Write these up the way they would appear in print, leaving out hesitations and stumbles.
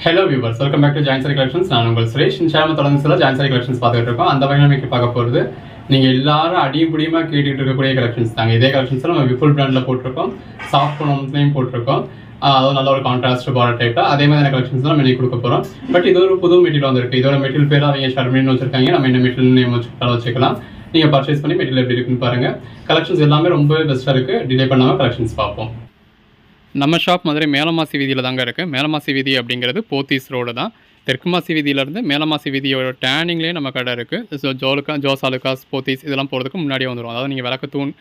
Hello viewers, welcome back to Giant Saree Collections. நான் உங்கள் சுரேஷ். இந்த சேனல் தொடர்ந்து சில Giant Saree Collections பார்த்துட்டு இருக்கோம். அந்த வகையில் நமக்கு பார்க்க போகிறது நீங்கள் எல்லாரும் அடியும் புடியுமா கேட்டுட்டு இருக்கக்கூடிய கலெக்ஷன்ஸ் தாங்க. இதே கலெக்ஷன்ஸ் நம்ம விஃபுல் பிராண்டில் போட்டிருக்கோம், சாஃப்ட் பூனம்ஸ்லையும் போட்டிருக்கோம். அதாவது நல்ல ஒரு கான்ட்ராஸ்ட் பார்டர் டைப்பில் அதே மாதிரி கலெக்ஷன்ஸ் தான் நம்ம இன்னைக்கு கொடுக்க போகிறோம். பட் இது ஒரு புது மெட்டீரியல் வந்திருக்கு. இதோட மெட்டீரியல் பேர் அவங்க ஷர்மின்னு வச்சிருக்காங்க. நம்ம என்ன மெட்டீரியல் நேம் வச்சுக்கலாம். நீங்கள் பர்ச்சேஸ் பண்ணி மெட்டீரியல் எப்படி இருக்குன்னு பாருங்கள். கலெக்ஷன்ஸ் எல்லாமே ரொம்ப பெஸ்ட்டாக இருக்குது. டிலே பண்ணாமல் கலெக்ஷன்ஸ் பார்ப்போம். நம்ம ஷாப் மதுரை மேலமாசி வீதியில் தாங்க இருக்குது. மேலமாசி வீதி அப்படிங்கிறது போத்தீஸ் ரோடு தான். தெற்குமாசி வீதியிலேருந்து மேலமாசி வீதியோட டேனிங்லேயே நம்ம கடை இருக்குது. ஸோ ஜோஸ் அலுகாஸ் போத்தீஸ் இதெல்லாம் போகிறதுக்கு முன்னாடியே வந்துடும். அதாவது நீங்கள் விளக்கத்தூண்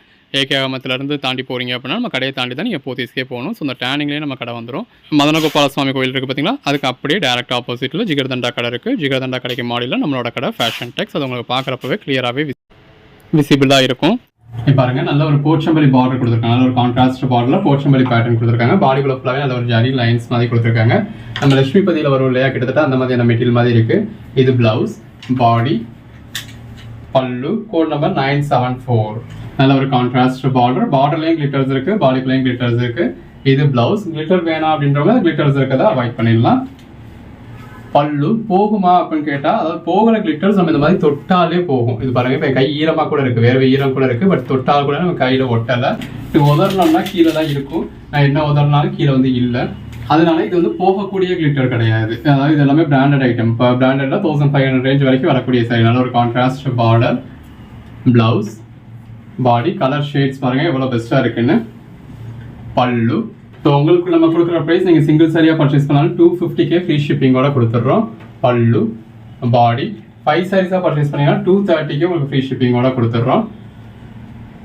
ஏகே அகமத்துலேருந்து தாண்டி போகிறீங்க அப்படின்னா நம்ம கடையை தாண்டி தான் நீங்கள் போத்தீஸ்க்கே போகணும். ஸோ அந்த டேனிங்லேயே நம்ம கடை வந்துடும். மதனகோபால சுவாமி கோயில் இருக்குது பார்த்தீங்களா, அதுக்கு அப்படியே டேரக்ட் ஆப்போசிட்டில் ஜிகர்தண்டா கடை இருக்குது. ஜிகர்தண்டா கடைக்கு மாடியில் நம்மளோட கடை ஃபேஷன் டெக்ஸ். அது உங்களுக்கு பார்க்குறப்பவே கிளியராகவே விசிபிளாக இருக்கும். பாருங்க, நல்ல ஒரு போச்சம்பள்ளி பார்டர் கொடுத்துருக்காங்க. நல்ல ஒரு கான்ட்ராஸ்ட் பார்டரில் போச்சம்பள்ளி பேட்டர்ன் கொடுத்துருக்காங்க. பாடிக்குள்ள ஃபுல்லாகவே நல்ல ஒரு ஜரி லைன்ஸ் மாதிரி கொடுத்துருக்காங்க. நம்ம லட்சுமி பதியில் வரும் இல்லையா, கிட்டத்தட்ட அந்த மாதிரியான மெட்டீரியல் மாதிரி இருக்கு. இது பிளவுஸ், பாடி, பல்லு, கோட் நம்பர் 974. நல்ல ஒரு கான்ட்ராஸ்ட் பார்டர்லையும் கிளிட்டர்ஸ் இருக்கு, பாடிக்குள்ளேயும் கிளிட்டர்ஸ் இருக்கு. இது பிளவுஸ். கிளிட்டர் வேணாம் அப்படின்றவங்க கிளிட்டர்ஸ் இருக்கதை அவாய்ட் பண்ணிடலாம். பல்லு போகுமா அப்படின்னு கேட்டால், அதாவது போகிற கிளிட்டர்ஸ் நம்ம இந்த மாதிரி தொட்டாலே போகும். இது பாருங்க, இப்போ கை ஈரமாக கூட இருக்குது, வேறு ஈரம் கூட இருக்குது. பட் தொட்டால் கூட நம்ம கையில் ஒட்டலை. இது உதறணும்னா கீழே தான் இருக்கும். நான் என்ன உதறினாலும் கீழே வந்து இல்லை. அதனால இது வந்து போகக்கூடிய கிளிட்டர் கிடையாது. அதாவது இது எல்லாமே பிராண்டட் ஐட்டம். இப்போ பிராண்டடில் 1500 ரேஞ்ச் வரைக்கும் வரக்கூடிய சாரி. நல்ல ஒரு கான்ட்ராஸ்ட் பார்டர், பிளவுஸ், பாடி, கலர் ஷேட்ஸ் பாருங்கள் எவ்வளோ பெஸ்ட்டாக இருக்குன்னு. பல்லு. ஸோ உங்களுக்கு நம்ம கொடுக்குற ப்ரைஸ் நீங்கள் சிங்கிள் சாரியாக பர்ச்சேஸ் பண்ணாலும் 250K ஃப்ரீ ஷிப்பிங்கோட கொடுத்துட்றோம். பல்லு, பாடி, 5 சாரீஸாக பர்ச்சேஸ் பண்ணிங்கன்னா 230K உங்களுக்கு ஃப்ரீ ஷிப்பிங்கோட கொடுத்துட்றோம்.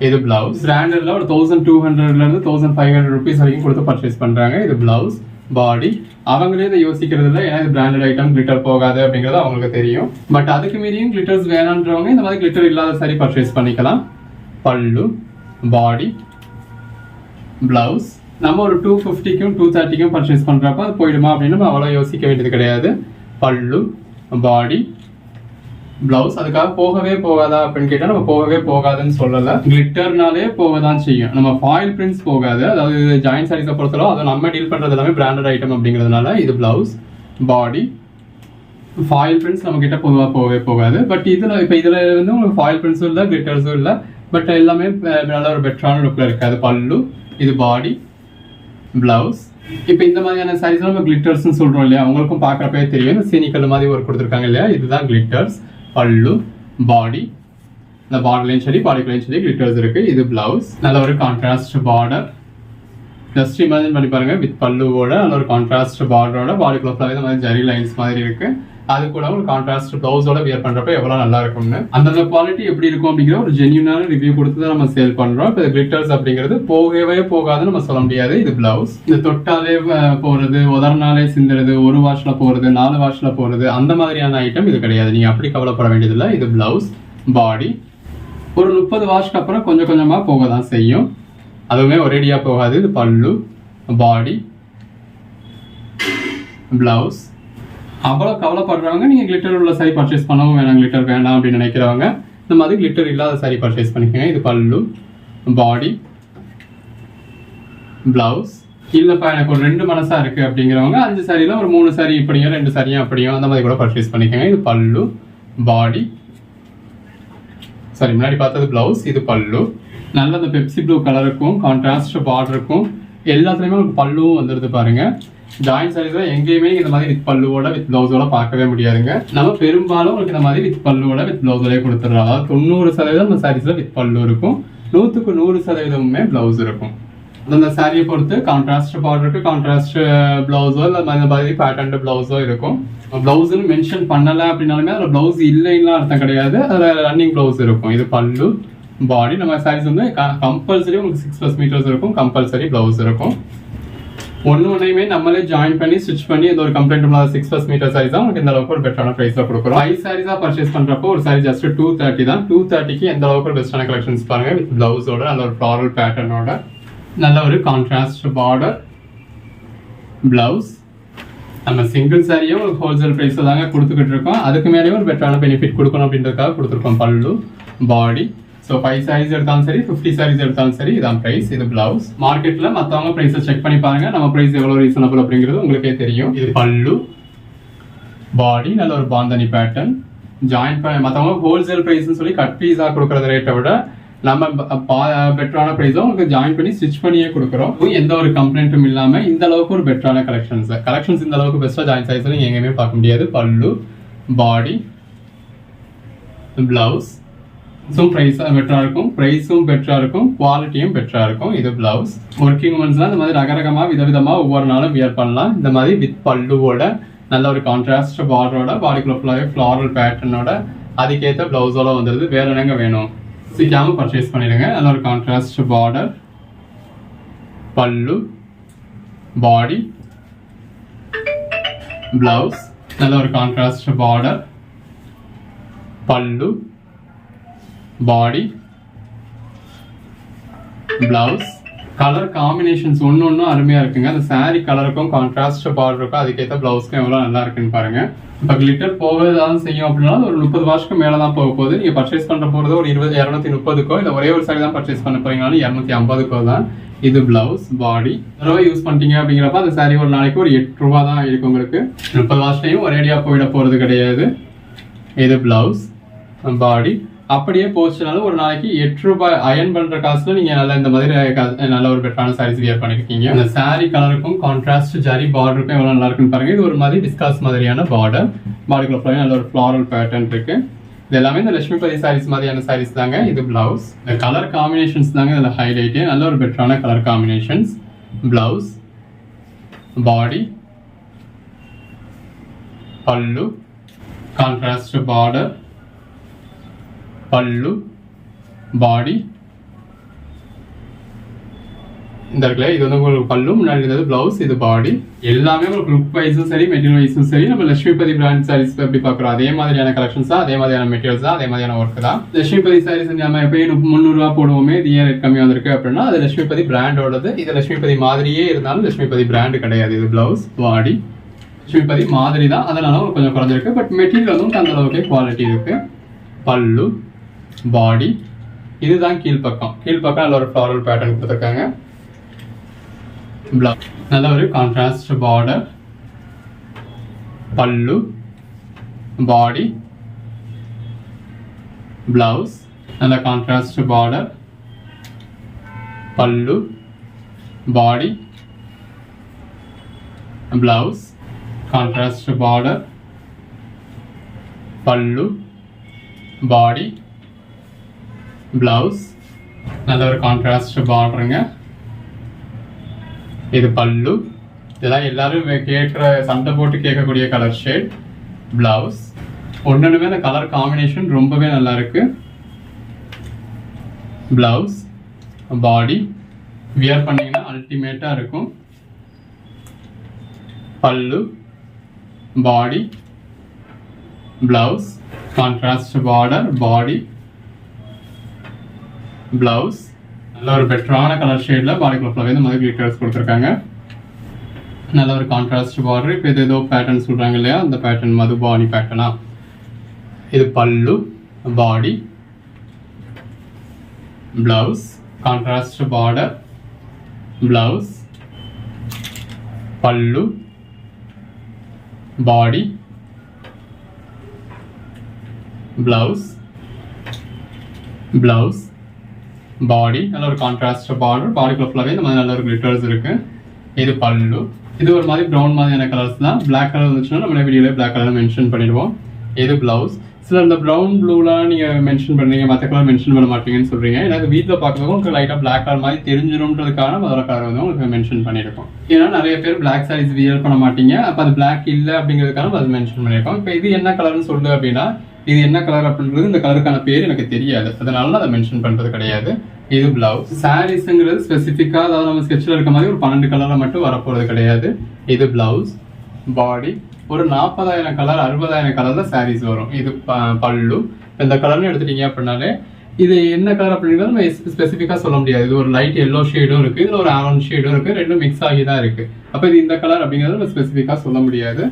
இது பிளவுஸ். பிராண்டடில் ஒரு 1200 1500 ருபீஸ் வரைக்கும் கொடுத்து பர்ச்சேஸ் பண்ணுறாங்க. இது பிளவுஸ், பாடி. அவங்களே இதை யோசிக்கிறது இல்லை, ஏன்னா இது பிராண்டட் ஐட்டம், கிளிட்டர் போகாது அப்படிங்கிறது அவங்களுக்கு தெரியும். பட் அதுக்கு மீறியும் கிளிட்டர்ஸ் வேணான்றவங்க இந்த மாதிரி கிளிட்டர் இல்லாத சாரி பர்ச்சேஸ் பண்ணிக்கலாம். பல்லு, பாடி, பிளவுஸ். நம்ம ஒரு 250க்கும் 230க்கும் பர்ச்சேஸ் பண்ணுறப்ப அது போயிடுமா அப்படின்னு நம்ம அவ்வளோ யோசிக்க வேண்டியது கிடையாது. பல்லு, பாடி, பிளவுஸ். அதுக்காக போகவே போகாதா அப்படின்னு கேட்டால் நம்ம போகவே போகாதுன்னு சொல்லலை. கிளிட்டர்னாலே போக தான் செய்யும். நம்ம ஃபாயில் பிரிண்ட்ஸ் போகாது. அதாவது ஜாயின்ட் சாரீஸை பொறுத்தளவு அதை நம்ம டீல் பண்ணுறது எல்லாமே பிராண்டட் ஐட்டம் அப்படிங்கிறதுனால இது பிளவுஸ், பாடி. ஃபாயில் பிரிண்ட்ஸ் நம்ம கிட்ட பொதுவாக போகவே போகாது. பட் இதில் இப்போ இதில் வந்து உங்களுக்கு ஃபாயில் பிரிண்ட்ஸும் இல்லை, கிளிட்டர்ஸும் இல்லை. பட் எல்லாமே நல்ல ஒரு பெட்டரான லுக்கில் இருக்காது. பல்லு, இது பாடி, பிளவுஸ். இப்போ இந்த மாதிரியான சாரீஸ் நம்ம கிளிட்டர்ஸ்னு சொல்றோம் இல்லையா, அவங்களுக்கும் பார்க்குறப்பே தெரியும். இந்த சீனிக்கல் மாதிரி ஒரு கொடுத்துருக்காங்க இல்லையா, இதுதான் கிளிட்டர்ஸ். பல்லு, பாடி, இந்த பார்டர்லையும் சரி பாடிக்குள்ளையும் சரி கிளிட்டர்ஸ் இருக்கு. இது பிளவுஸ். நல்ல ஒரு கான்ட்ராஸ்ட் பார்டர். ஜஸ்ட் இமேஜின் பண்ணி பாருங்க, வித் பல்லுவோட நல்ல ஒரு கான்ட்ராஸ்ட் பார்டரோட பாடிக்குள்ள ஃபுல்லாகவே இந்த மாதிரி ஜரி லைன்ஸ் மாதிரி இருக்கு. அது கூட ஒரு கான்ட்ராஸ்ட் பிளவுஸோட வியர் பண்றப்ப எவ்வளவு நல்லா இருக்கும்னு, அந்தந்த குவாலிட்டி எப்படி இருக்கும் அப்படிங்கிற ஒரு ஜென்யூனான ரிவ்யூ கொடுத்து தான் நம்ம சேல் பண்றோம். இப்போ கிளிட்டர்ஸ் அப்படிங்கிறது போகவே போகாதுன்னு நம்ம சொல்ல முடியாது. இது பிளவுஸ். இந்த தொட்டாலே போறது, உதறனாலே சிந்துறது, ஒரு வாஷ்ல போறது, 4 வாஷ்ல போறது, அந்த மாதிரியான ஐட்டம் இது கிடையாது. நீங்க அப்படி கவலைப்பட வேண்டியதில்லை. இது பிளவுஸ், பாடி. ஒரு 30 வாஷ்க்கு அப்புறம் கொஞ்சம் கொஞ்சமா போக தான் செய்யும். அதுவுமே ஒரேடியா போகாது. இது பல்லு, பாடி, பிளவுஸ். அவ்வளோ கவலைப்படுறவங்க நீங்கள் கிளிட்டர் உள்ள சாரி பர்ச்சேஸ் பண்ணவும் வேணாம், கிளிட்டர் வேணாம் அப்படின்னு நினைக்கிறவங்க இந்த மாதிரி கிளிட்டர் இல்லாத சாரி பர்ச்சேஸ் பண்ணிக்கோங்க. இது பல்லு, பாடி, பிளவுஸ். இல்லைப்பா எனக்கு ஒரு 2 மனசா இருக்கு அப்படிங்கிறவங்க 5 சாரியில் ஒரு 3 சாரி இப்படியும் 2 சாரியும் அப்படியும் அந்த மாதிரி கூட பர்ச்சேஸ் பண்ணிக்கோங்க. இது பல்லு, பாடி. சாரி, முன்னாடி பார்த்தது பிளவுஸ், இது பல்லு. நல்ல அந்த பெப்சி ப்ளூ கலருக்கும் கான்ட்ராஸ்ட் பார்டருக்கும் எல்லாத்துலேயுமே உங்களுக்கு பல்லுவும் வந்துடுது பாருங்க. ஜாயின்ட் சாரீஸ்ல எங்கேயுமே இந்த மாதிரி வித் பல்லுவோட வித் பிளவுஸோட பார்க்கவே முடியாதுங்க. நம்ம பெரும்பாலும் உங்களுக்கு இந்த மாதிரி வித் பல்லுவோட வித் பிளவுஸோட கொடுத்துடுறோம். அதாவது 90% நம்ம சாரீஸ்ல வித் பல்லு இருக்கும், 100க்கு 100% பிளவுஸ் இருக்கும். அந்த சாரியை பொறுத்து கான்ட்ராஸ்ட் பார்டருக்கு கான்ட்ராஸ்ட் பிளவுஸோ இல்லை இந்த மாதிரி பேட்டர்ன் பிளவுஸோ இருக்கும். பிளவுஸ்ன்னு மென்ஷன் பண்ணலை அப்படின்னாலுமே அதில் பிளவுஸ் இல்லைன்னா அர்த்தம் கிடையாது, அதில் ரன்னிங் பிளவுஸ் இருக்கும். இது பல்லு, பாடி. நம்ம சாரீஸ் வந்து கம்பல்சரி உங்களுக்கு 6+ மீட்டர்ஸ் இருக்கும், கம்பல்சரி பிளவுஸ் இருக்கும். ஒன்றையுமே நம்மளே ஜாயின் பண்ணி ஸ்டிச் பண்ணி இந்த ஒரு கம்ப்ளைண்ட் 6+ மீட்டர் சாரீஸ் தான் உங்களுக்கு இந்த அளவுக்கு ஒரு பெட்டரான ப்ரைஸ்ல கொடுக்குறோம். 5 சாரீஸாக பர்ச்சேஸ் பண்றப்போ ஒரு சாரி ஜஸ்ட் 230 தான். 230க்கு எந்த அளவுக்கு ஒரு பெஸ்டான கலெக்ஷன்ஸ் பாருங்க. வித் பிளவுஸோட நல்ல ஒரு ஃப்ளாரல் பேட்டர்னோட நல்ல ஒரு கான்ட்ராஸ்ட் பார்டர், பிளவுஸ். நம்ம சிங்கிள் சாரியும் ஒரு ஹோல்சேல் ப்ரைஸில் தாங்க கொடுத்துக்கிட்டு இருக்கோம். அதுக்கு மேலேயும் ஒரு பெட்டரான பெனிஃபிட் கொடுக்கணும் அப்படின்றதுக்காக கொடுத்துருக்கோம். பல்லு, பாடி. ஸோ 5 சாரீஸ் எடுத்தாலும் சரி, 50 சாரீஸ் எடுத்தாலும் சரி, இதான் ப்ரைஸ். இது பிளவுஸ். மார்க்கெட்டில் மற்றவங்க ப்ரைஸை செக் பண்ணி பாருங்க, நம்ம ப்ரைஸ் எவ்வளோ ரீசனபிள் அப்படிங்கிறது உங்களுக்கே தெரியும். இது பல்லு, பாடி நல்ல ஒரு பாந்தனி பேட்டர்ன். ஜாயின் பண்ண மற்றவங்க ஹோல்சேல் ப்ரைஸ்ன்னு சொல்லி கட் பீஸாக கொடுக்குற ரேட்டை விட நம்ம பெட்டரான ப்ரைஸும் உங்களுக்கு ஜாயின் பண்ணி ஸ்டிச் பண்ணியே கொடுக்குறோம். எந்த ஒரு கம்ப்ளைண்ட்டும் இல்லாமல் இந்த அளவுக்கு ஒரு பெட்டரான கலெக்ஷன்ஸ் இந்த அளவுக்கு பெஸ்ட்டாக ஜாயின் சைஸில் நீங்கள் எங்கேயுமே பார்க்க முடியாது. பல்லு, பாடி, பிளவுஸ் பெட்டரா இருக்கும், பிரைஸும் பெட்டரா இருக்கும், குவாலிட்டியும் பெட்டரா இருக்கும். இது பிளவுஸ். ஒர்க்கிங் உமன்ஸ்லாம் இந்த மாதிரி ரகரகமா விதவிதமா ஒவ்வொரு நாளும் வியர் பண்ணலாம். இந்த மாதிரி வித் பல்லுவோட நல்ல ஒரு கான்ட்ராஸ்ட் பார்டரோட பாடிக்குள்ள ஃபுல்லாகவே ஃப்ளாரல் பேட்டர்னோட அதுக்கேற்ற பிளவுஸோட வந்துடுது. வேற என்னங்க வேணும்? சீக்கிரமா பர்ச்சேஸ் பண்ணிடுங்க. நல்ல ஒரு கான்ட்ராஸ்ட் பார்டர், பல்லு, பாடி, பிளவுஸ். நல்ல ஒரு கான்ட்ராஸ்ட் பார்டர், பல்லு, பாடி, பிளவுஸ். கலர் காம்பினேஷன்ஸ் ஒன்றும் அருமையாக இருக்குங்க. அந்த சாரீ கலருக்கும் கான்ட்ராஸ்ட் பார்டருக்கும் அதுக்கேற்ற பிளவுஸ்க்கும் எவ்வளோ நல்லா இருக்குன்னு பாருங்க. இப்போ கிளிட்டர் போகதான் செய்யும் அப்படின்னா ஒரு 30 வாஷ்க்கு மேலே தான் போக போகுது. நீங்கள் பர்ச்சேஸ் பண்ணுற போகிறது ஒரு 230க்கோ இல்லை ஒரே ஒரு சாரி தான் பர்ச்சேஸ் பண்ண போறீங்கனாலும் 250க்கோ தான். இது பிளவுஸ், பாடி. தடவை யூஸ் பண்ணிட்டீங்க அப்படிங்கிறப்ப அந்த சாரி ஒரு நாளைக்கு ஒரு 8 ரூபா தான் இருக்கு உங்களுக்கு. 30 வாஷ்லையும் ஒரேடியாக போயிட போகிறது கிடையாது. இது பிளவுஸ், பாடி. அப்படியே போச்சுனாலும் ஒரு நாளைக்கு 8 ரூபாய் அயன் பண்ற காசுல நீங்க நல்ல இந்த மாதிரி நல்ல ஒரு பெட்டரான சாரீஸ் வியர் பண்ணிருக்கீங்க. அந்த சாரி கலருக்கும் கான்ட்ராஸ்ட் ஜரி பார்டருக்கும் எவ்வளவு நல்லா இருக்குன்னு பாருங்க. இது ஒரு மாதிரி விஸ்காஸ் மாதிரியான பார்டர், பாடிக்குள்ள ஃபுல்லாவே நல்ல ஒரு ஃப்ளாரல் பேட்டர்ன் இருக்கு. இது எல்லாமே இந்த லட்சுமிபதி சாரீஸ் மாதிரியான சாரீஸ் தாங்க. இது பிளவுஸ். இந்த கலர் காம்பினேஷன்ஸ் தாங்க இதுல ஹைலைட். நல்ல ஒரு பெட்டரான கலர் காம்பினேஷன்ஸ். பிளவுஸ், பாடி, பல்லு, கான்ட்ராஸ்ட் பார்டர், பல்லு, பாடி. இந்த இருக்குல்ல, இது வந்து உங்களுக்கு பல்லு, முன்னாடி இருந்தது பிளவுஸ், இது பாடி. எல்லாமே உங்களுக்கு லுக் வைஸும் சரி, மெட்டீரியல் வைஸும் சரி, நம்ம லட்சுமிபதி பிராண்ட் சாரீஸ் எப்படி பார்க்குறோம் அதே மாதிரியான கலெக்ஷன்ஸ் தான், அதே மாதிரியான மெட்டீரியல்ஸ் தான், அதே மாதிரியான ஒர்க் தான். லட்சுமிபதி சாரீஸ் நம்ம எப்பயும் 300 ரூபா போடுவோமே, இது ஏன் ரேட் கம்மியாக வந்திருக்கு அப்படின்னா அது லட்சுமிபதி பிராண்டோடது. இது லட்சுமிபதி மாதிரியே இருந்தாலும் லட்சுமிபதி பிராண்டு கிடையாது. இது பிளவுஸ், பாடி லட்சுமிபதி மாதிரி தான், அதனால கொஞ்சம் குறைஞ்சிருக்கு. பட் மெட்டீரியல் வந்து அந்த அளவுக்கு குவாலிட்டி இருக்கு. பல்லு, பாடி. இதுதான் கீழ்பக்கம் நல்ல ஒரு ஃப்ளாரல் பேட்டர்ன் கொடுத்துருக்காங்க. நல்ல ஒரு கான்ட்ராஸ்ட் பார்டர், பல்லு, பாடி, பிளவுஸ். நல்ல கான்ட்ராஸ்ட் பார்டர், பல்லு, பாடி, பிளவுஸ். கான்ட்ராஸ்ட் பார்டர், பல்லு, பாடி, பிளவுஸ். நல்ல ஒரு கான்ட்ராஸ்ட் பார்டருங்க. இது பல்லு. இதெல்லாம் எல்லாரும் கேட்குற சண்டை போட்டு கேட்கக்கூடிய கலர் ஷேட். பிளவுஸ். ஒன்றுமே அந்த கலர் காம்பினேஷன் ரொம்பவே நல்லா இருக்கு. பிளவுஸ், பாடி. வியர் பண்ணீங்கன்னா அல்டிமேட்டா இருக்கும். பல்லு, பாடி, பிளவுஸ். கான்ட்ராஸ்ட் பார்டர், பாடி, பிளவுஸ். நல்ல ஒரு பெட்டரான கலர் ஷேட்ல பாடிக்குள்ள ஃபுல்லாவே இந்த மாதிரி கிளிட்டர்ஸ் கொடுத்துருக்காங்க. நல்ல ஒரு கான்ட்ராஸ்ட் பார்டர். இப்போ இது ஏதோ பேட்டர்ன் சொல்றாங்க இல்லையா, அந்த பேட்டர்ன் மதுபானி பேட்டர்னா. இது பல்லு, பாடி, பிளவுஸ். கான்ட்ராஸ்ட் பார்டர், பிளவுஸ், பல்லு, பாடி, பிளவுஸ், பிளவுஸ், பாடி. நல்ல ஒரு கான்ட்ராஸ்ட் பார்டர், பாடிக்குள்ள ஃபுல்லாவே இந்த மாதிரி நல்ல ஒரு கிளிட்டர்ஸ் இருக்கு. இது பல்லு. இது ஒரு மாதிரி ப்ரௌன் மாதிரியான கலர்ஸ் தான். பிளாக் கலர் வந்துச்சுன்னா நம்ம வீடியோல பிளாக் கலர் மென்ஷன் பண்ணிடுவோம். இது பிளவுஸ். சில இந்த ப்ரௌன் ப்ளூலாம் நீங்க மென்ஷன் பண்ணுறீங்க, மற்ற கலர் மென்ஷன் பண்ண மாட்டீங்கன்னு சொல்றீங்க. எனக்கு வீட்டில் பார்க்குறதுக்கு உங்களுக்கு லைட்டாக பிளாக் கலர் மாதிரி தெரிஞ்சிடும்ன்றதுக்கான முதல்ல கலர் வந்து உங்களுக்கு மென்ஷன் பண்ணியிருக்கோம். ஏன்னா நிறைய பேர் பிளாக் சாரீஸ் வியர் பண்ண மாட்டீங்க, அப்போ அது பிளாக் இல்லை அப்படிங்கிறதுக்கான அது மென்ஷன் பண்ணியிருக்கோம். இப்போ இது என்ன கலர்னு சொல்லு அப்படின்னா இது என்ன கலர் அப்படின்றது இந்த கலருக்கான பேர் எனக்கு தெரியாது, அதனால அதை மென்ஷன் பண்றது கிடையாது. இது பிளவுஸ். சாரீஸ்ங்கிறது ஸ்பெசிஃபிக்கா, அதாவது நம்ம ஸ்கெட்சில் இருக்க மாதிரி ஒரு 12 கலர்ல மட்டும் வரப்போறது கிடையாது. இது பிளவுஸ். பாடி ஒரு 40,000 கலர் 60,000 கலர்ல சாரீஸ் வரும். இது பல்லு. இந்த கலர்னு எடுத்துட்டீங்க அப்படின்னாலே இது என்ன கலர் அப்படிங்கிறது நம்ம ஸ்பெசிஃபிக்கா சொல்ல முடியாது. இது ஒரு லைட் எல்லோ ஷேடும் இருக்கு, இதுல ஒரு ஆரஞ்ச் ஷேடும் இருக்கு, ரெண்டும் மிக்ஸ் ஆகி தான் இருக்கு. அப்ப இது இந்த கலர் அப்படிங்கிறது நம்ம ஸ்பெசிஃபிக்கா சொல்ல முடியாது.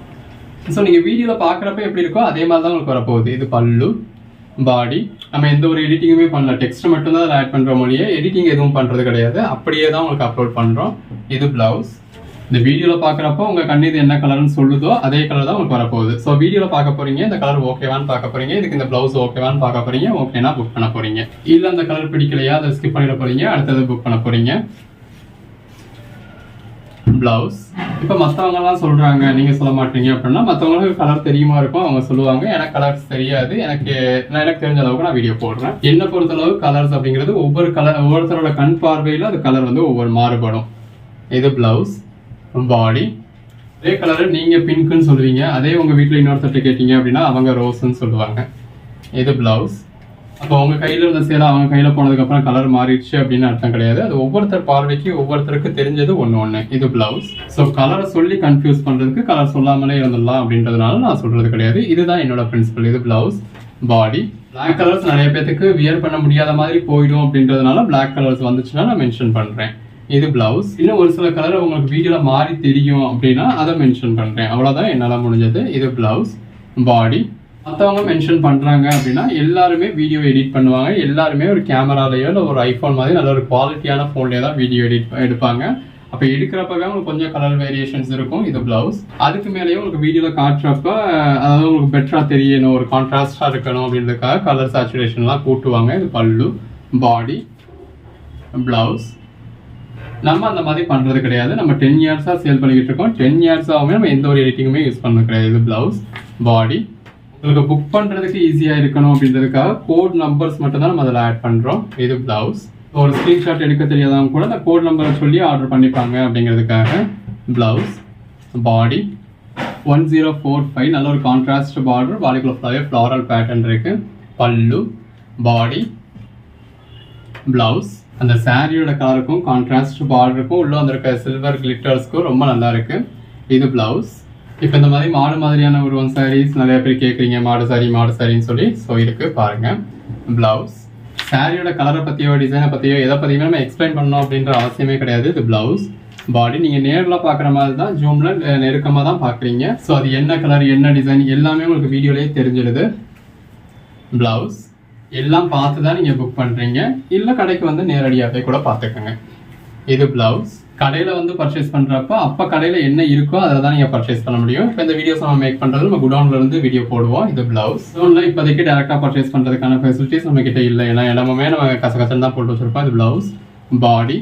ஸோ நீங்க வீடியோல பாக்குறப்ப எப்படி இருக்கோ அதே மாதிரி தான் உங்களுக்கு வரப்போகுது. இது பல்லு, பாடி. நம்ம எந்த ஒரு எடிட்டிங்குமே பண்ணல, டெக்ஸ்ட் மட்டும் தான் ஆட் பண்ற மொழியே, எடிட்டிங் எதுவும் பண்றது கிடையாது, அப்படியே தான் உங்களுக்கு அப்லோட் பண்றோம். இது பிளவுஸ். இந்த வீடியோவில் பார்க்குறப்போ உங்கள் கண்ணு இது என்ன கலர்னு சொல்லுதோ அதே கலர் தான் உங்களுக்கு வரப்போகுது. ஸோ வீடியோவில் பார்க்க போகிறீங்க, இந்த கலர் ஓகேவான்னு பார்க்க போகிறீங்க, இதுக்கு இந்த ப்ளவுஸ் ஓகேவான்னு பார்க்க போகிறீங்க, ஓகேனா புக் பண்ண போகிறீங்க. இல்லை அந்த கலர் பிடிக்கலையா அதை ஸ்கிப் பண்ணிட போகிறீங்க, அடுத்தது புக் பண்ண போகிறீங்க. ப்ளவுஸ் இப்போ மற்றவங்கலாம் சொல்கிறாங்க, நீங்கள் சொல்ல மாட்டீங்க அப்படின்னா மற்றவங்களுக்கு கலர் தெரியுமா இருக்கும், அவங்க சொல்லுவாங்க. எனக்கு கலர்ஸ் தெரியாது, எனக்கு தெரிஞ்ச அளவுக்கு நான் வீடியோ போடுறேன். என்னை பொறுத்தளவு கலர்ஸ் அப்படிங்கிறது ஒவ்வொருத்தரோட கண் பார்வையில் அது கலர் வந்து ஒவ்வொரு மாறுபடும். இது ப்ளவுஸ். பாடி அதே கலர் நீங்கள் பிங்க்குன்னு சொல்லுவீங்க, அதே உங்கள் வீட்டில் இன்னொருத்தட்ட கேட்டீங்க அப்படின்னா அவங்க ரோஸ்ன்னு சொல்லுவாங்க. இது ப்ளவுஸ். அப்போ உங்கள் கையில் இருந்த சேலை அவங்க கையில் போனதுக்கப்புறம் கலர் மாறிடுச்சு அப்படின்னு அர்த்தம் கிடையாது. அது ஒவ்வொருத்தர் பார்வைக்கு ஒவ்வொருத்தருக்கு தெரிஞ்சது ஒன்று. இது ப்ளவுஸ். ஸோ கலரை சொல்லி கன்ஃபியூஸ் பண்ணுறதுக்கு கலர் சொல்லாமலே இருந்துடலாம் அப்படின்றதுனால நான் சொல்கிறது கிடையாது. இதுதான் என்னோட பிரின்சிபல். இது ப்ளவுஸ். பாடி பிளாக் கலர்ஸ் நிறைய பேருக்கு வியர் பண்ண முடியாத மாதிரி போயிடும் அப்படின்றதுனால பிளாக் கலர்ஸ் வந்துச்சுன்னா நான் மென்ஷன் பண்ணுறேன். இது பிளவுஸ். இன்னும் ஒரு சில கலர் உங்களுக்கு வீடியோல மாறி தெரியும் அப்படின்னா அதை மென்ஷன் பண்றேன். அவ்வளவுதான் என்னால முடிஞ்சது. இது பிளவுஸ். பாடி மற்றவங்க மென்ஷன் பண்றாங்க அப்படின்னா எல்லாருமே வீடியோ எடிட் பண்ணுவாங்க. எல்லாருமே ஒரு கேமராலயோ இல்லை ஒரு ஐபோன் மாதிரி நல்ல ஒரு குவாலிட்டியான போன்லயே தான் வீடியோ எடுப்பாங்க. அப்ப எடுக்கிறப்பவே உங்களுக்கு கொஞ்சம் கலர் வேரியேஷன்ஸ் இருக்கும். இது பிளவுஸ். அதுக்கு மேலேயே உங்களுக்கு வீடியோல காட்டுறப்ப அதாவது உங்களுக்கு பெட்டரா தெரியணும், ஒரு கான்ட்ராஸ்டா இருக்கணும் அப்படின்றதுக்காக கலர் சேச்சுரேஷன்லாம் கூட்டுவாங்க. இது பல்லு. பாடி. பிளவுஸ். நம்ம அந்த மாதிரி பண்றது கிடையாது. நம்ம 10 இயர்ஸா சேல் பண்ணிக்கிட்டு இருக்கோம். 10 இயர்ஸாவே நம்ம எந்த ஒரு எடிட்டிங்குமே யூஸ் பண்ண கிடையாது. இது பிளவுஸ். பாடி. உங்களுக்கு புக் பண்றதுக்கு ஈஸியா இருக்கணும் அப்படின்றதுக்காக கோட் நம்பர்ஸ் மட்டும் தான் நம்ம அதில் ஆட் பண்றோம். இது பிளவுஸ். ஒரு ஸ்கிரீன்ஷாட் எடுக்க தெரியாதவங்க கூட அந்த கோட் நம்பரை சொல்லி ஆர்டர் பண்ணிப்பாங்க அப்படிங்கிறதுக்காக. பிளவுஸ். பாடி 1045 நல்ல ஒரு கான்ட்ராஸ்ட் பார்டர், பாடிக்குள்ள ஃபுல்லாவே ஃப்ளாரல் பேட்டர்ன் இருக்கு. பல்லு. பாடி. பிளவுஸ். அந்த சாரியோட கலருக்கும் கான்ட்ராஸ்ட் பார்டருக்கும் உள்ள வந்திருக்க சில்வர் கிளிட்டர்ஸ்க்கும் ரொம்ப நல்லா இருக்கு. இது பிளவுஸ். இப்போ இந்த மாதிரி மாடு மாதிரியான ஒரு சாரீஸ் நிறைய பேர் கேட்குறீங்க, மாடு சாரின்னு சொல்லி. ஸோ இருக்கு பாருங்க. பிளவுஸ். சாரியோட கலரை பற்றியோ டிசைனை பற்றியோ எதை பற்றியுமே நம்ம எக்ஸ்பிளைன் பண்ணணும் அப்படின்ற அவசியமே கிடையாது. இது பிளவுஸ். பாடி நீங்கள் நேரில் பார்க்குற மாதிரி தான், ஜூமில் நெருக்கமாக தான் பார்க்குறீங்க. ஸோ அது என்ன கலர் என்ன டிசைன் எல்லாமே உங்களுக்கு வீடியோலேயே தெரிஞ்சிடுது. பிளவுஸ். எல்லாம் பார்த்து தான் நீங்கள் புக் பண்ணுறீங்க, இல்லை கடைக்கு வந்து நேரடியாகவே கூட பார்த்துக்கோங்க. இது பிளவுஸ். கடையில் வந்து பர்ச்சேஸ் பண்ணுறப்ப அப்போ கடையில் என்ன இருக்கோ அதை தான் நீங்கள் பர்ச்சேஸ் பண்ண முடியும். இப்போ இந்த வீடியோஸ் நம்ம மேக் பண்ணுறது நம்ம குடோன்ல இருந்து வீடியோ போடுவோம். இது பிளவுஸ். குடோனில் இப்போதைக்கு டேரெக்டாக பர்ச்சேஸ் பண்ணுறதுக்கான ஃபெசிலிட்டிஸ் நம்ம கிட்ட இல்லை, ஏன்னா இடமே நம்ம கசகசன்னு தான் போட்டு வச்சிருப்போம். இது பிளவுஸ். பாடி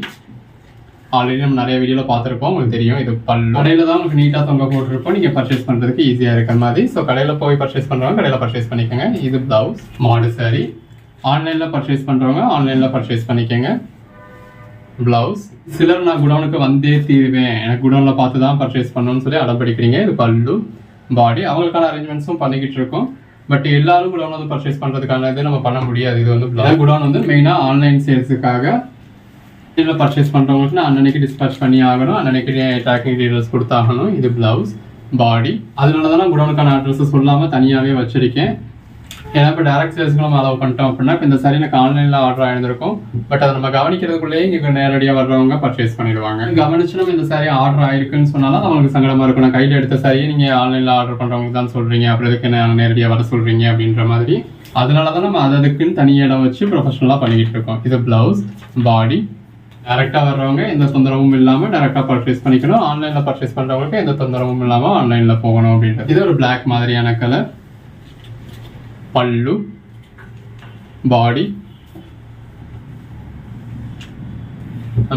ஆல்ரெடி நம்ம நிறைய வீடியோவில் பார்த்துருப்போம், உங்களுக்கு தெரியும். இது பல்லு. கடையில் தான் உங்களுக்கு நீட்டாக தொங்க போட்டுருப்போம், நீங்கள் பர்ச்சேஸ் பண்ணுறதுக்கு ஈஸியாக இருக்கிற மாதிரி. ஸோ கடையில் போய் பர்ச்சேஸ் பண்ணுறவங்க கடையில் பர்ச்சேஸ் பண்ணிக்கோங்க. இது பிளவுஸ். மாடு சாரி. ஆன்லைனில் பர்ச்சேஸ் பண்ணுறவங்க ஆன்லைனில் பர்ச்சேஸ் பண்ணிக்கோங்க. பிளவுஸ். சிலர் நான் குடோனுக்கு வந்தே தீருவேன், எனக்கு குடோனில் பார்த்து தான் பர்ச்சேஸ் பண்ணணும்னு சொல்லி அடம்பிடிக்கிறீங்க. இது பல்லு. பாடி அவங்களுக்கான அரேஞ்ச்மெண்ட்ஸும் பண்ணிக்கிட்டு இருக்கோம். பட் எல்லாரும் குடோன் வந்து பர்ச்சேஸ் பண்ணுறதுக்கான இது நம்ம பண்ண முடியாது. இது வந்து குடோன் வந்து மெயினாக ஆன்லைன் சேல்ஸுக்காக இதில் பர்ச்சேஸ் பண்ணுறவங்களுக்கு நான் அன்னன்னைக்கு டிஸ்பேச் பண்ணி ஆகணும், அன்னன்னைக்கு ட்ராக்கிங் டீட்டெயில்ஸ் கொடுத்தாகணும். இது பிளவுஸ். பாடி. அதனால தான் நான் குடோனுக்கான அட்ரஸ் சொல்லாமல் தனியாகவே வச்சிருக்கேன். ஏன்னா இப்போ டேரக்ட் சேல்ஸ்க்கு நம்ம அலோவ் பண்ணிட்டோம் அப்படின்னா இப்போ இந்த சாரி எனக்கு ஆன்லைனில் ஆர்டர் ஆயிருந்திருக்கும். பட் அதை நம்ம கவனிக்கிறதுக்குள்ளேயே இங்கே நேரடியாக வர்றவங்க பர்ச்சேஸ் பண்ணிடுவாங்க. கவனிச்சு நம்ம இந்த சாரி ஆர்டர் ஆயிருக்குன்னு சொன்னாலும் நம்மளுக்கு சங்கடமாக இருக்கும். நான் கையில் எடுத்த சாரியை நீங்கள் ஆன்லைனில் ஆர்டர் பண்ணுறவங்க தான் சொல்கிறீங்க, அப்புறம் இதுக்கு நான் நேரடியாக வர சொல்கிறீங்க அப்படின்ற மாதிரி. அதனால தான் நம்ம அதுக்குன்னு தனி இடம் வச்சு ப்ரொஃபஷனலாக பண்ணிக்கிட்டு இருக்கோம். இது பிளவுஸ். பாடி. டேரெக்டாக வர்றவங்க எந்த தொந்தரவும் இல்லாமல் டேரெக்டாக பர்ச்சேஸ் பண்ணிக்கணும். ஆன்லைனில் பர்ச்சேஸ் பண்ணுறவங்களுக்கு எந்த தொந்தரவும் இல்லாமல் ஆன்லைனில் போகணும் அப்படின்றது. இது ஒரு பிளாக் மாதிரியான கலர். பல்லு. பாடி.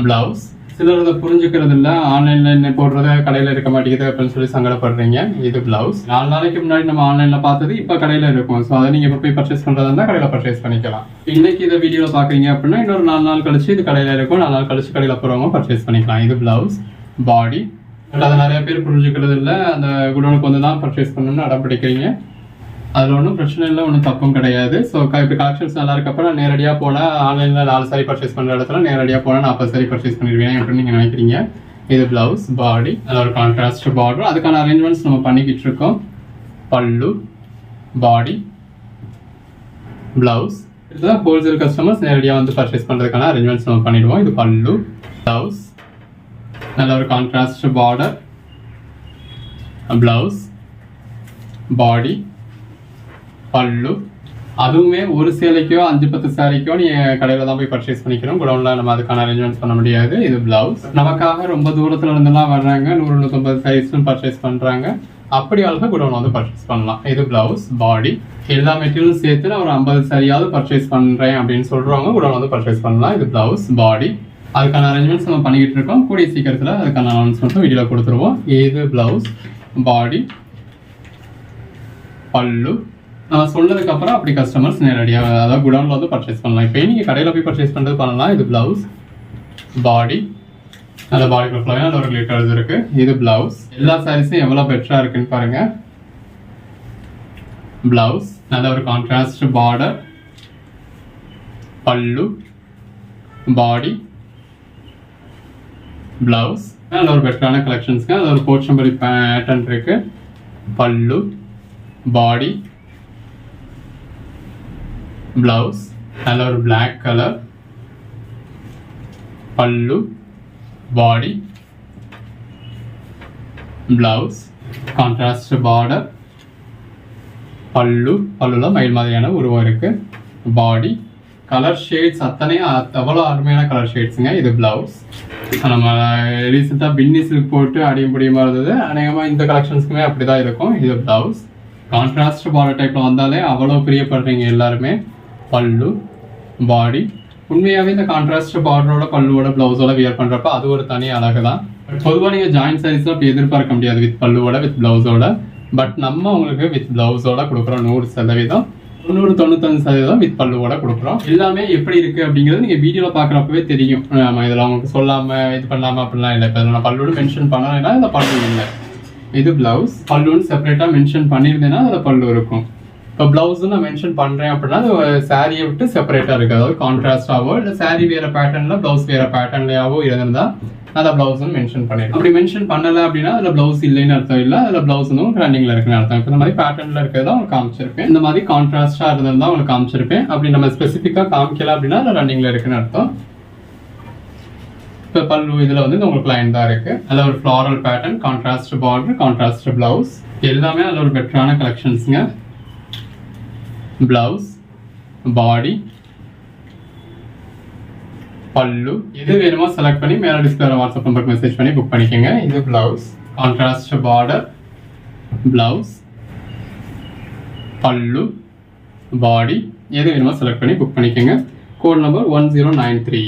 பிளவுஸ். சிலர் அதை புரிஞ்சுக்கிறது இல்லை, ஆன்லைனில் என்ன போடுறது கடையில் இருக்க மாட்டேங்குது அப்படின்னு சொல்லி சங்கடப்படுறீங்க. இது பிளவுஸ். 4 நாளைக்கு முன்னாடி நம்ம ஆன்லைனில் பார்த்தது இப்போ கடையில் இருக்கும். ஸோ அதை நீங்கள் இப்போ போய் பர்ச்சேஸ் பண்ணுறதா இருந்தால் கடையில் பர்ச்சேஸ் பண்ணிக்கலாம். இன்னைக்கு இதை வீடியோவில் பார்க்குறீங்க அப்படின்னா இன்னொரு 4 நாள் கழிச்சு இது கடையில் இருக்கும், 4 நாள் கழிச்சு கடையில் போகிறவங்க பர்ச்சேஸ் பண்ணிக்கலாம். இது பிளவுஸ். பாடி. பட் அதை நிறைய பேர் புரிஞ்சுக்கிறது இல்லை, அந்த குடோனுக்கு வந்து தான் பர்ச்சேஸ் பண்ணணும்னு அடம்பிடிக்கிறீங்க. அதில் ஒன்றும் பிரச்சனை இல்லை, ஒன்றும் தப்பும் கிடையாது. ஸோ இப்போ கலெக்ஷன்ஸ் நல்லா இருக்கப்போ நான் நேரடியாக போனால் ஆன்லைனில் 4 சாரி பர்ச்சேஸ் பண்ணுற இடத்துல நேரடியாக போனால் 40 சாரி பர்ச்சேஸ் பண்ணிடுவேன் அப்படின்னு நீங்கள் நினைக்கிறீங்க. இது பிளவுஸ். பாடி. அதில் ஒரு கான்ட்ராஸ்ட் பார்டர், அதுக்கான அரேஞ்ச்மெண்ட்ஸ் நம்ம பண்ணிக்கிட்டு இருக்கோம். பல்லு. பாடி. பிளவுஸ். இதுதான் ஹோல்சேல் கஸ்டமர்ஸ் நேரடியாக வந்து பர்ச்சேஸ் பண்ணுறதுக்கான அரேஞ்ச்மெண்ட்ஸ் நம்ம பண்ணிடுவோம். இது பல்லு. பிளவுஸ். நல்ல ஒரு கான்ட்ராஸ்ட் பார்டர். பிளவுஸ். பாடி. பல்லு. அதுவுமே ஒரு சேலைக்கோ 5-10 சாரிக்கோ நீங்கள் கடையில் தான் போய் பர்ச்சேஸ் பண்ணிக்கிறோம். குடோனில் நம்ம அதுக்கான அரேஞ்ச்மெண்ட்ஸ் பண்ண முடியாது. இது பிளவுஸ். நமக்காக ரொம்ப தூரத்தில் இருந்தெல்லாம் வர்றாங்க, 100-150 சைஸ்ன்னு பர்ச்சேஸ் பண்ணுறாங்க. அப்படி ஆளுக்கு குடோனில் வந்து பர்ச்சேஸ் பண்ணலாம். இது பிளவுஸ். பாடி எல்லா மெட்டீரியலும் சேர்த்து நான் ஒரு 50 சாரியாவது பர்ச்சேஸ் பண்ணுறேன் அப்படின்னு சொல்கிறவங்க குடோனில் வந்து பர்ச்சேஸ் பண்ணலாம். இது பிளவுஸ். பாடி அதுக்கான அரேஞ்ச்மெண்ட்ஸ் நம்ம பண்ணிக்கிட்டு இருக்கோம். கூடிய சீக்கிரத்தில் அதுக்கான அனௌன்ஸ்மெண்ட்டும் வீடியோவில் கொடுத்துருவோம். இது பிளவுஸ். பாடி, பல்லு. நான் சொன்னதுக்கப்புறம் அப்படி கஸ்டமர்ஸ் நேரடியாக அதாவது குடோனில் வந்து பர்ச்சேஸ் பண்ணலாம். இப்போ நீங்கள் கடையில் போய் பர்ச்சேஸ் பண்ணுறது பண்ணலாம். இது பிளவுஸ். பாடி நல்ல பாடி ஃபுல்லாக நல்ல ஒரு glitters இருக்கு. இது பிளவுஸ். எல்லா சாரீஸும் எவ்வளோ பெட்டராக இருக்குன்னு பாருங்க. பிளவுஸ் நல்ல ஒரு கான்ட்ராஸ்ட் பார்டர், பல்லு, பாடி, பிளவுஸ் நல்ல ஒரு பெட்டரான கலெக்ஷன்ஸ்ங்க. அதில் ஒரு போச்சம்பள்ளி பேட்டர்ன் இருக்கு. பல்லு, பாடி, பிளவுஸ் நல்ல ஒரு பிளாக் கலர், பல்லு, பாடி, பிளவுஸ் கான்ட்ராஸ்ட் பார்டர், பல்லுல மயில் மாதிரியான உருவம் இருக்கு. பாடி கலர் ஷேட்ஸ் அத்தனை அவ்வளோ அருமையான கலர் ஷேட்ஸுங்க. இது பிளவுஸ். நம்ம ரீசெண்டாக பின்னி சில்க் போட்டு அடியும் முடியுமா இருந்தது. அநேகமாக இந்த கலெக்ஷன்ஸ்க்குமே அப்படி தான் இருக்கும். இது பிளவுஸ். கான்ட்ராஸ்ட் பார்டர் டைப்பில் வந்தாலே அவ்வளோ பிரியப்படுறீங்க எல்லாருமே. பல்லு, பாடி உண்மையாகவே இந்த கான்ட்ராஸ்ட் பார்டரோட பல்லுவோட பிளவுஸோட வியர் பண்ணுறப்ப அது ஒரு தனி அழகு தான். பொதுவாக நீங்கள் ஜாயின்ட் சாரீஸ்லாம் அப்படி எதிர்பார்க்க முடியாது வித் பல்லுவோட வித் பிளவுஸோட. பட் நம்ம உங்களுக்கு வித் பிளவுஸோட கொடுக்குறோம். 100%, 90-95% வித் பல்லுவோட கொடுக்குறோம். எல்லாமே எப்படி இருக்கு அப்படிங்கிறது நீங்கள் வீடியோவில் பார்க்குறப்பவே தெரியும். நம்ம இதெல்லாம் உங்களுக்கு சொல்லாமல் இது பண்ணாமல் அப்படிலாம் இல்லை. இப்போ நான் பல்லுவோட மென்ஷன் பண்ணலைன்னா இந்த பல்லு இல்லை. இது பிளவுஸ். பல்லுன்னு செப்பரேட்டாக மென்ஷன் பண்ணியிருந்தேன்னா அதில் பல்லு இருக்கும். இப்போ பிளவுஸ் நான் மென்ஷன் பண்ணுறேன் அப்படின்னா அது சாரியை விட்டு செப்பரேட்டாக இருக்குது. அதாவது கான்ட்ராஸ்டாவோ இல்லை சாரி வேறு பேட்டர்னில் ப்ளவுஸ் வேறு பேட்டர்ன்லையாவோ இருந்தால் அதை ப்ளவுஸ்னு மென்ஷன் பண்ணிடுறேன். அப்படி மென்ஷன் பண்ணலை அப்படின்னா அதில் ப்ளவுஸ் இல்லைன்னு அர்த்தம் இல்லை. அதில் ப்ளவுஸ்னும் ரன்னிங்கில் இருக்குன்னு அர்த்தம். இப்போ இந்த மாதிரி பேட்டர்னில் இருக்கிறத உங்களுக்கு காமிச்சிருப்பேன். இந்த மாதிரி கான்ட்ராஸ்டாக இருந்திருந்தால் உங்களுக்கு காமிச்சிருப்பேன். அப்படி நம்ம ஸ்பெசிஃபிக்காக காமிக்கல அப்படின்னா அதில் ரன்னிங்கில் இருக்குன்னு அர்த்தம். இப்போ பல்லு இதில் வந்து உங்களுக்கு லைன் தான் இருக்குது. அதில் ஒரு floral pattern, contrast border, contrast blouse எல்லாமே அதில் ஒரு பெட்டரான கலெக்ஷன்ஸுங்க. பிளவுஸ், பாடி, பல்லு எது வேணுமோ செலக்ட் பண்ணி மேலே டிஸ்பிளே வாட்ஸ்அப் நம்பருக்கு மெசேஜ் பண்ணி புக் பண்ணிக்கோங்க. இது பிளவுஸ். கான்ட்ராஸ்ட் பார்டர், பிளவுஸ், பல்லு, பாடி எது வேணுமோ செலக்ட் பண்ணி புக் பண்ணிக்கோங்க. Code number 1093.